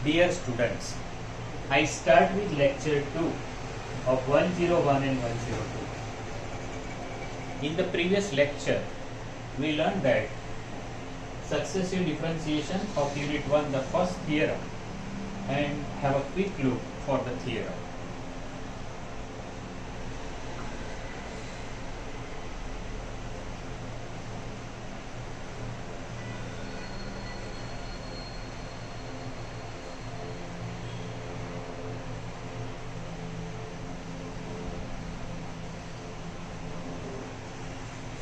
Dear students, I start with lecture 2 of 101 and 102. In the previous lecture, we learned that successive differentiation of unit 1, the first theorem, and have a quick look for the theorem.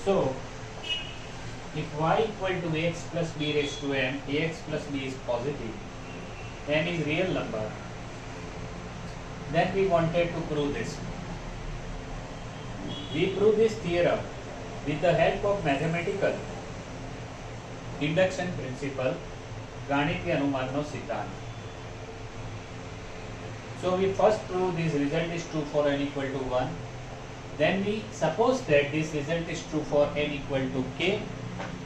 So, if y equal to ax plus b raised to m, ax plus b is positive, m is real number, then we wanted to prove this. We prove this theorem with the help of mathematical induction principle, गाणितीय अनुमानનો સિદ્ધાંત. So we first prove this result is true for n equal to 1. Then we suppose that this result is true for n equal to k,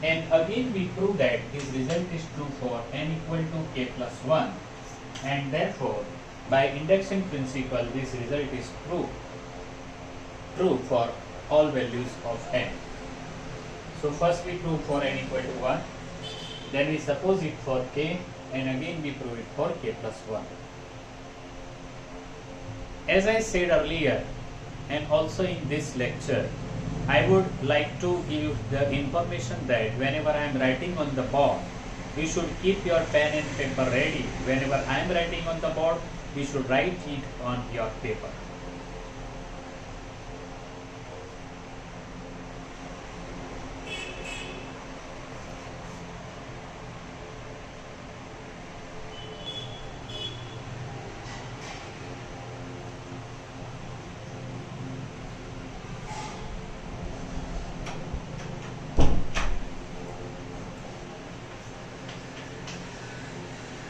and again we prove that this result is true for n equal to k plus 1, and therefore by induction principle this result is true for all values of n. So first we prove for n equal to 1, then we suppose it for k, and again we prove it for k plus 1. As I said earlier, and also in this lecture, I would like to give you the information that whenever I am writing on the board, you should keep your pen and paper ready. Whenever I am writing on the board, you should write it on your paper.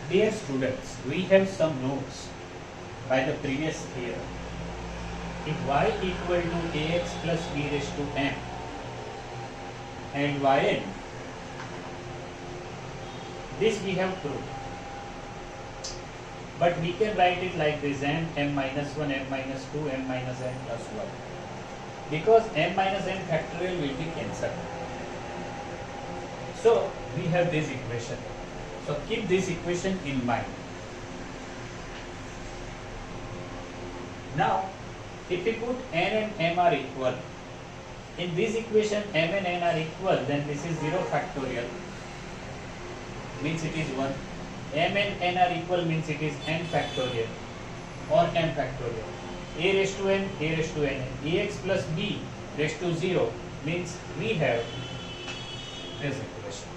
Dear students, we have some notes by the previous theorem. If y equal to ax plus b raised to m and yn, this we have proved. But we can write it like this: m minus 1, m minus 2, m minus n plus 1. Because m minus n factorial will be cancelled. So we have this equation. So keep this equation in mind. Now, if we put n and m are equal, in this equation m and n are equal, then this is 0 factorial, means it is 1. M and n are equal means it is n factorial or m factorial. A raised to n, a raised to n. Ax plus b raised to 0 means we have this equation.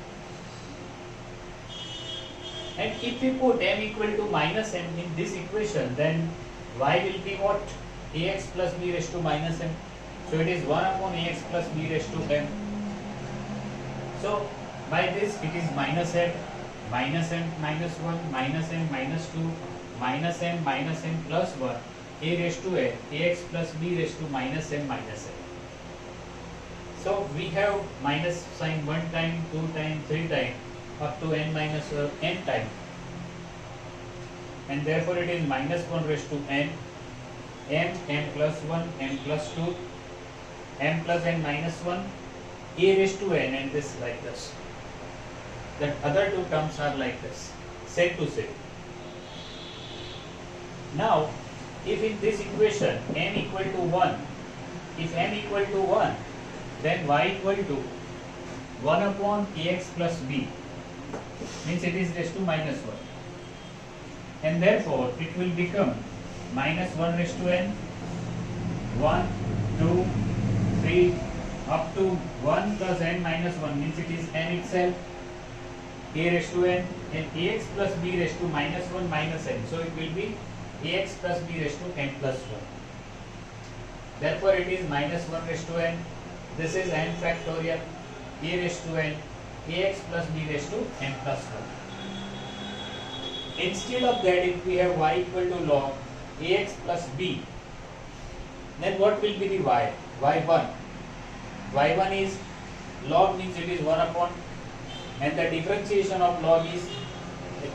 And if we put m equal to minus m in this equation, then y will be what? Ax plus b raised to minus m. So it is 1 upon ax plus b raised to m. So by this it is minus m minus 1, minus m minus 2, minus m plus 1, a raised to n, ax plus b raised to minus m minus m. So we have minus sign 1 time, 2 time, 3 time, up to n minus n time, and therefore it is minus 1 raised to n, m plus 1, m plus 2, m plus n minus 1, a raised to n, and this like this. The other two terms are like this, same to same. Now, if in this equation m equal to 1, if m equal to 1, then y equal to 1 upon ax plus b, means it is raised to minus 1, and therefore it will become minus 1 raised to n, 1, 2, 3, up to 1 plus n minus 1 means it is n itself, a raised to n, and ax plus b raised to minus 1 minus n, so it will be ax plus b raised to n plus 1. Therefore it is minus 1 raised to n, this is n factorial, a raised to n, ax plus b raised to n plus 1. Instead of that, if we have y equal to log ax plus b, then what will be the y? y1. y1 is log means it is 1 upon, and the differentiation of log is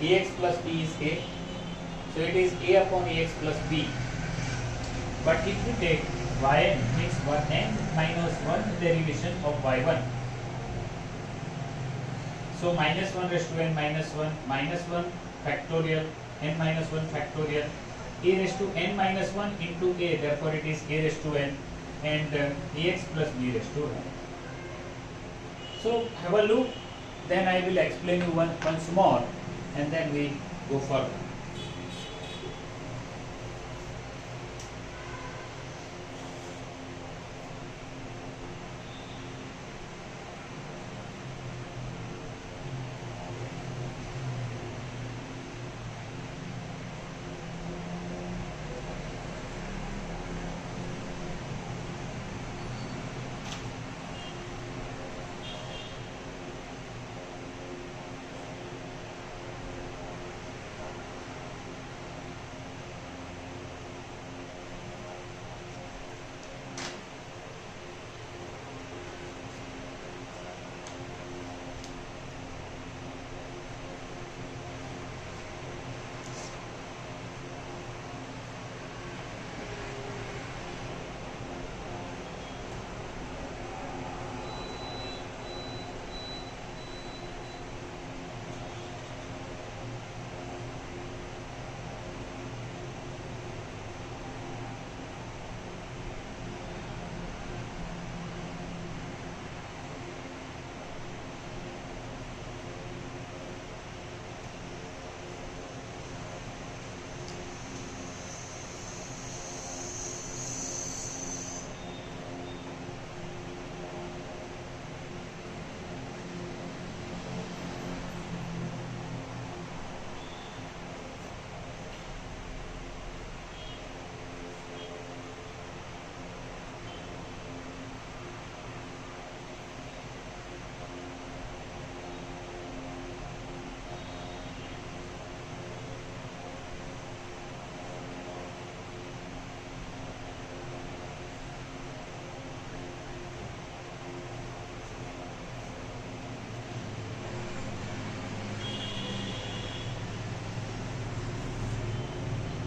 ax plus b is a, So it is a upon ax plus b. But if you take yn means n minus 1 derivation of y1. So minus 1 raised to n minus 1 factorial, n minus 1 factorial, a raised to n minus 1 into a, therefore it is a raised to n, and ax plus b raised to n. So have a look, then I will explain you once more, and then we go further.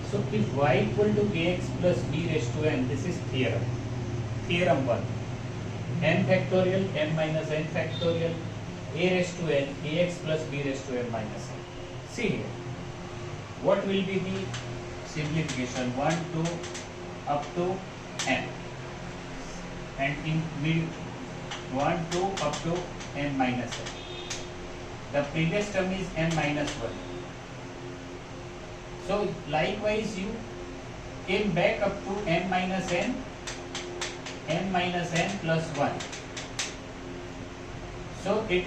So if y equal to ax plus b raised to n, this is theorem. Theorem 1. N factorial, m minus n factorial, a raised to n, ax plus b raised to n minus n. See here. What will be the simplification? 1, 2, up to n. And in mid 1, 2, up to n minus n. The previous term is n minus 1. So likewise you came back up to n minus n plus 1. So it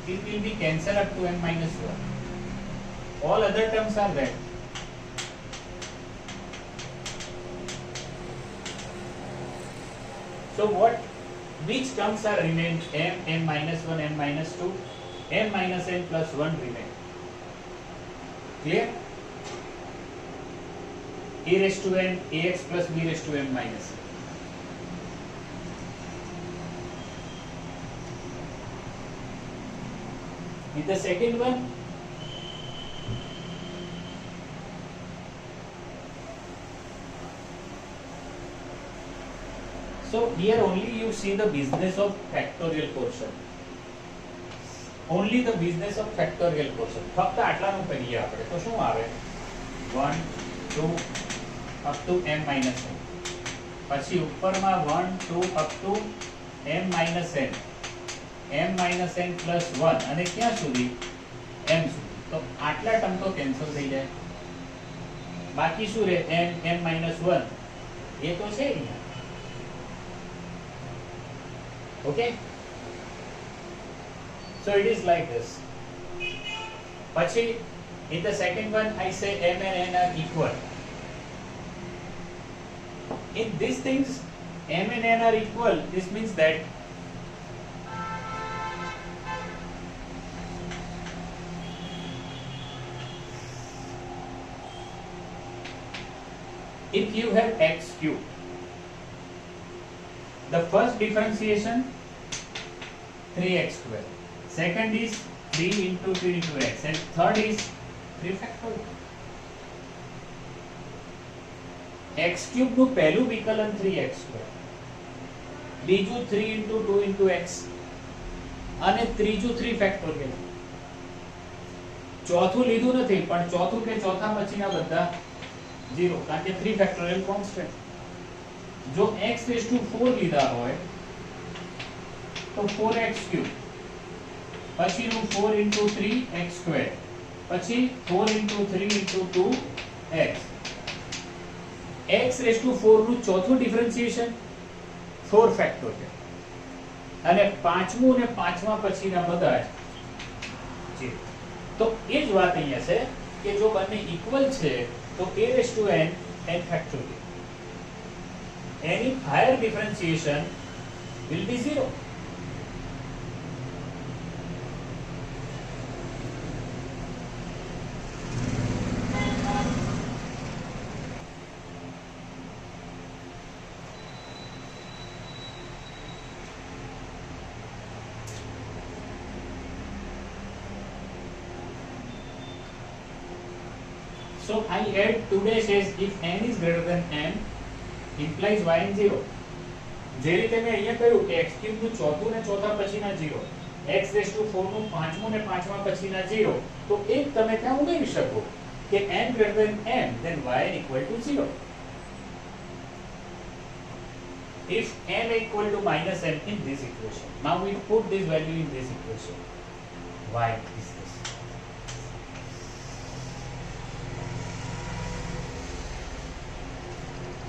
will be cancelled up to n minus 1. All other terms are there. So which terms are remained? n minus 1, n minus 2, n minus n plus 1 remain. Clear? A raised to n, ax plus b raised to n minus n. In the second one, so here only you see the business of factorial portion. Only the business of factorial portion. ફક્ત આટલાનું કરીએ આપણે તો શું આવે 1 2 up to m minus n. પછી ઉપરમાં 1 2 up to m minus n. m minus n plus 1 અને ક્યાં સુધી m સુધી. તો આટલા ટર્મ તો કેન્સલ થઈ જાય. બાકી શું રહે m minus 1 એ તો છે અહીંયા. Okay? So it is like this. Pachi, in the second one, I say m and n are equal. In these things, m and n are equal. This means that if you have x cube, the first differentiation 3x square. Second is 3 into 2 into x, and third is 3 factorial. x cube નું પહેલું વિકલન 3x², બીજું 3 * 2 * x અને ત્રીજું 3 factorial. ચોથું લીધું નથી પણ ચોથું કે ચોથા પછીના બધા 0 કારણ કે 3 ફેક્ટોરિયલ કોન્સ્ટન્ટ. જો x⁴ લીધા હોય તો 4x³ પછીનું 4 * 3x², પછી 4 * 3 * 2x. x⁴ નું ચોથું ડિફરન્શિએશન 4 ફેક્ટોરિયલ અને પાંચમું અને પાંચમા પછીના બધા જ 0. તો એ જ વાત અહીંયા છે કે જો બંને ઇક્વલ છે તો a⁴n n factorial. Any higher differentiation will be 0. So I add today says if n is greater than m implies yn 0. જે રીતે મેં અહીંયા કહ્યું કે x³ નું ચોથું ને ચોથા પછીના 0, x⁴ નું પાંચમું ને પાંચમા પછીના 0, તો એક તમે ત્યાં ઉમેરી શકો કે n greater than m then yn = 0. If m = -m in this equation, now we put this value in this equation. Y is this.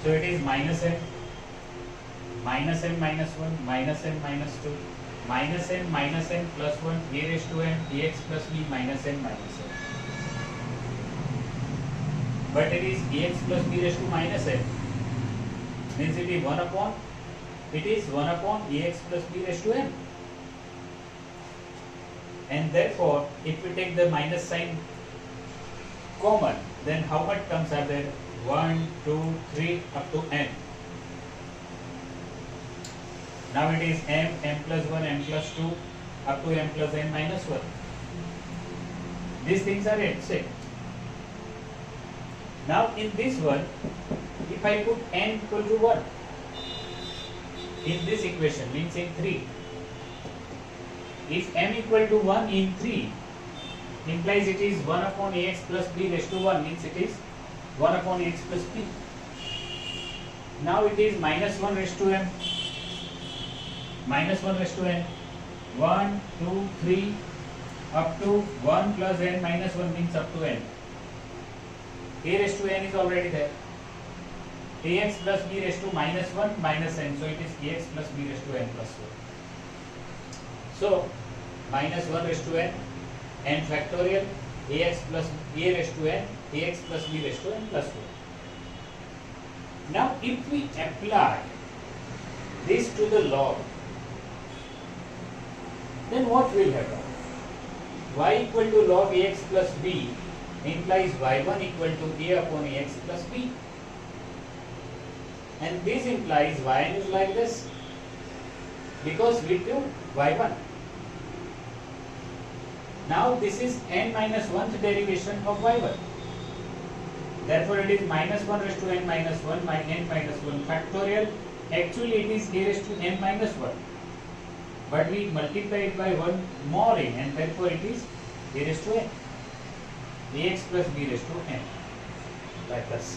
So it is -m, -m -1, -m -2, -m -n -m + 1 a⁴n ax + b -n -m. But it is ax + b⁻n means it is 1 upon ax + b⁻n. And therefore if we take the minus sign common, then how much terms are there? 1, 2, 3 up to n. Now it is m, m + 1, m + 2 up to m + n - 1. These things are same. Now in this one, if I put n = 1 in this equation, means in 3, if m = 1 in 3 implies it is 1 upon ax + b⁻1 means it is 1 upon x + b. Now it is -1/m, -1/n, 1, 2, 3 up to 1 + n - 1 means up to n. a⁴n is already there. ax + b⁻1 -n, so it is ax + b⁻n + 1. So -1/n n factorial ax + a⁴n ax + b⁻n + 1. Now if we apply this to the log, then what will happen? Y = log ax + b implies y1 = a upon ax + b, and this implies yn is like this because we took y1. Now this is n - 1th derivation of y1. Therefore it is -1/n - 1 n - 1 factorial. Actually it is a⁻n - 1, but we multiply it by one more n, and therefore it is a⁻n ax + b⁻n, like this.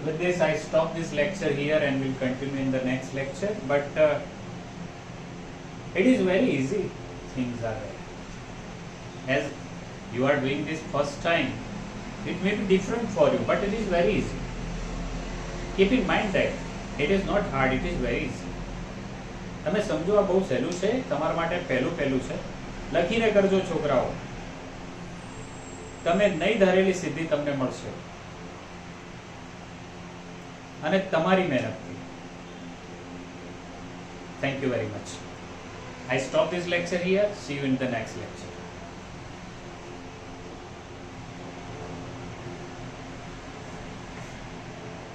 With this I stop this lecture here and will continue in the next lecture, but it is very easy. Things are, as you are doing this first time, it may be different for you, but it is very easy. Keep in mind that it is not hard, it is very easy. તમે સમજો આ બહુ સહેલું છે, તમારા માટે પહેલું છે. લખીને કરજો છોકરાઓ. તમે નહીં ધારેલી સિદ્ધિ તમને મળશે, અને તમારી મહેનતથી. Thank you very much. I stop this lecture here. See you in the next lecture.